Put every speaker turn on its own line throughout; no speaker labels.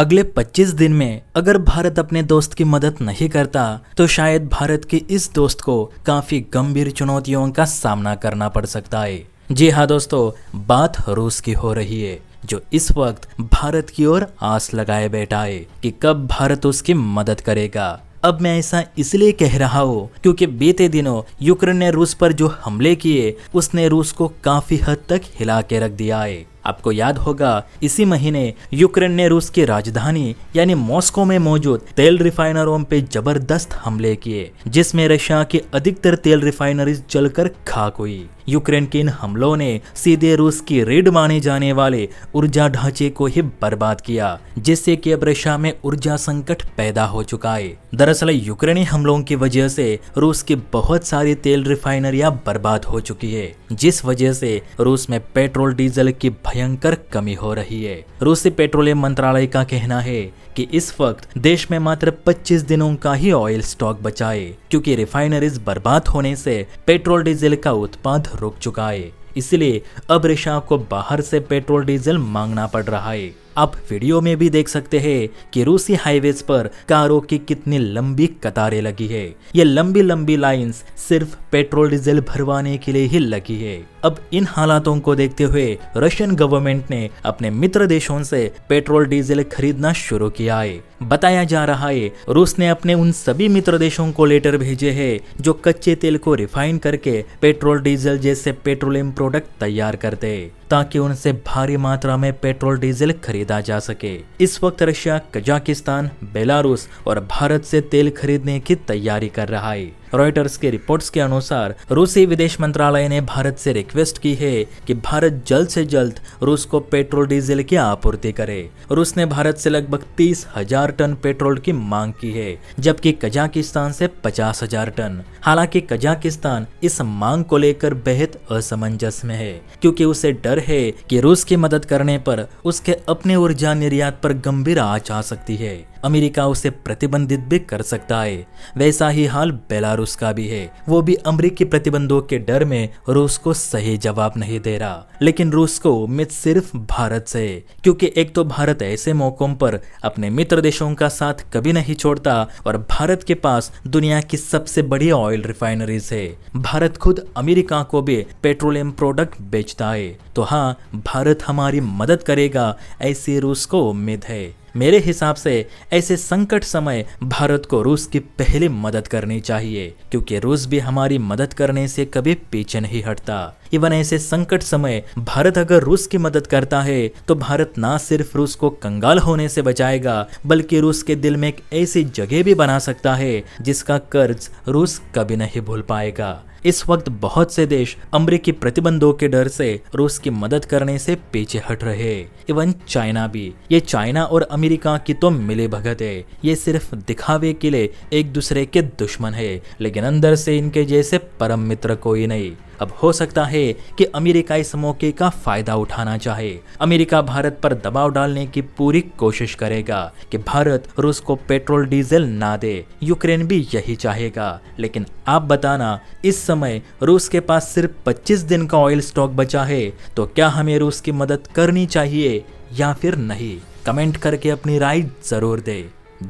अगले 25 दिन में अगर भारत अपने दोस्त की मदद नहीं करता तो शायद भारत के इस दोस्त को काफी गंभीर चुनौतियों का सामना करना पड़ सकता है। जी हाँ दोस्तों, बात रूस की हो रही है जो इस वक्त भारत की ओर आस लगाए बैठा है कि कब भारत उसकी मदद करेगा। अब मैं ऐसा इसलिए कह रहा हूँ क्योंकि बीते दिनों यूक्रेन ने रूस पर जो हमले किए उसने रूस को काफी हद तक हिला के रख दिया है। आपको याद होगा इसी महीने यूक्रेन ने रूस की राजधानी यानी मॉस्को में मौजूद तेल रिफाइनरों पे जबरदस्त हमले किए जिसमें रशिया की अधिकतर तेल रिफाइनरीज जलकर खाक हुई। यूक्रेन के इन हमलों ने सीधे रूस की रीढ़ माने जाने वाले ऊर्जा ढांचे को ही बर्बाद किया जिससे कि अब रशिया में ऊर्जा संकट पैदा हो चुका है। दरअसल यूक्रेनी हमलों की वजह से रूस की बहुत सारी तेल रिफाइनरियां बर्बाद हो चुकी है जिस वजह से रूस में पेट्रोल डीजल की भयंकर कमी हो रही है। रूसी पेट्रोलियम मंत्रालय का कहना है कि इस वक्त देश में मात्र 25 दिनों का ही ऑयल स्टॉक बचा है क्योंकि रिफाइनरीज बर्बाद होने से पेट्रोल डीजल का उत्पादन रुक चुका है। इसलिए अब रशिया को बाहर से पेट्रोल डीजल मांगना पड़ रहा है। आप वीडियो में भी देख सकते हैं कि रूसी हाईवेज पर कारों की कितनी लंबी कतारें लगी है। ये लंबी लंबी लाइंस सिर्फ पेट्रोल डीजल भरवाने के लिए ही लगी है। अब इन हालातों को देखते हुए रशियन गवर्नमेंट ने अपने मित्र देशों से पेट्रोल डीजल खरीदना शुरू किया है। बताया जा रहा है रूस ने अपने उन सभी मित्र देशों को लेटर भेजे हैं जो कच्चे तेल को रिफाइन करके पेट्रोल डीजल जैसे पेट्रोलियम प्रोडक्ट तैयार करते हैं ताकि उनसे भारी मात्रा में पेट्रोल डीजल खरीदा जा सके। इस वक्त रशिया, कजाकिस्तान, बेलारूस और भारत से तेल खरीदने की तैयारी कर रहा है। रॉयटर्स के रिपोर्ट्स के अनुसार रूसी विदेश मंत्रालय ने भारत से रिक्वेस्ट की है कि भारत जल्द से जल्द रूस को पेट्रोल डीजल की आपूर्ति करे। रूस ने भारत से लगभग 30,000 टन पेट्रोल की मांग की है जबकि कजाकिस्तान से 50,000 टन। हालांकि कजाकिस्तान इस मांग को लेकर बेहद असमंजस में है क्योंकि उसे डर है कि रूस की मदद करने पर उसके अपने ऊर्जा निर्यात पर गंभीर आंच आ सकती है। अमेरिका उसे प्रतिबंधित भी कर सकता है। वैसा ही हाल बेलारूस का भी है। वो भी अमेरिकी प्रतिबंधों के डर में रूस को सही जवाब नहीं दे रहा। लेकिन रूस को उम्मीद सिर्फ भारत से है क्योंकि एक तो भारत ऐसे मौकों पर अपने मित्र देशों का साथ कभी नहीं छोड़ता और भारत के पास दुनिया की सबसे बड़ी ऑयल रिफाइनरीज है। भारत खुद अमेरिका को भी पेट्रोलियम प्रोडक्ट बेचता है। तो हाँ, भारत हमारी मदद करेगा ऐसी रूस को उम्मीद है। मेरे हिसाब से ऐसे संकट समय भारत को रूस की पहले मदद करनी चाहिए क्योंकि रूस भी हमारी मदद करने से कभी पीछे नहीं हटता। इवन ऐसे संकट समय भारत अगर रूस की मदद करता है तो भारत ना सिर्फ रूस को कंगाल होने से बचाएगा बल्कि रूस के दिल में एक ऐसी जगह भी बना सकता है जिसका कर्ज रूस कभी नहीं भूल पाएगा। इस वक्त बहुत से देश अमेरिकी प्रतिबंधों के डर से रूस की मदद करने से पीछे हट रहे हैं। इवन चाइना भी। ये चाइना और अमेरिका की तो मिली भगत है। ये सिर्फ दिखावे के लिए एक दूसरे के दुश्मन है लेकिन अंदर से इनके जैसे परम मित्र कोई नहीं। अब हो सकता है कि अमेरिका इस मौके का फायदा उठाना चाहे। अमेरिका भारत पर दबाव डालने की पूरी कोशिश करेगा कि भारत रूस को पेट्रोल डीजल ना दे। यूक्रेन भी यही चाहेगा। लेकिन आप बताना, इस समय रूस के पास सिर्फ 25 दिन का ऑयल स्टॉक बचा है तो क्या हमें रूस की मदद करनी चाहिए या फिर नहीं? कमेंट करके अपनी राय जरूर दे।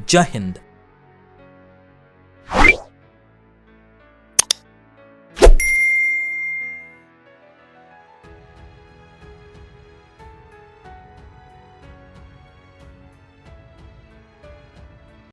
जय हिंद।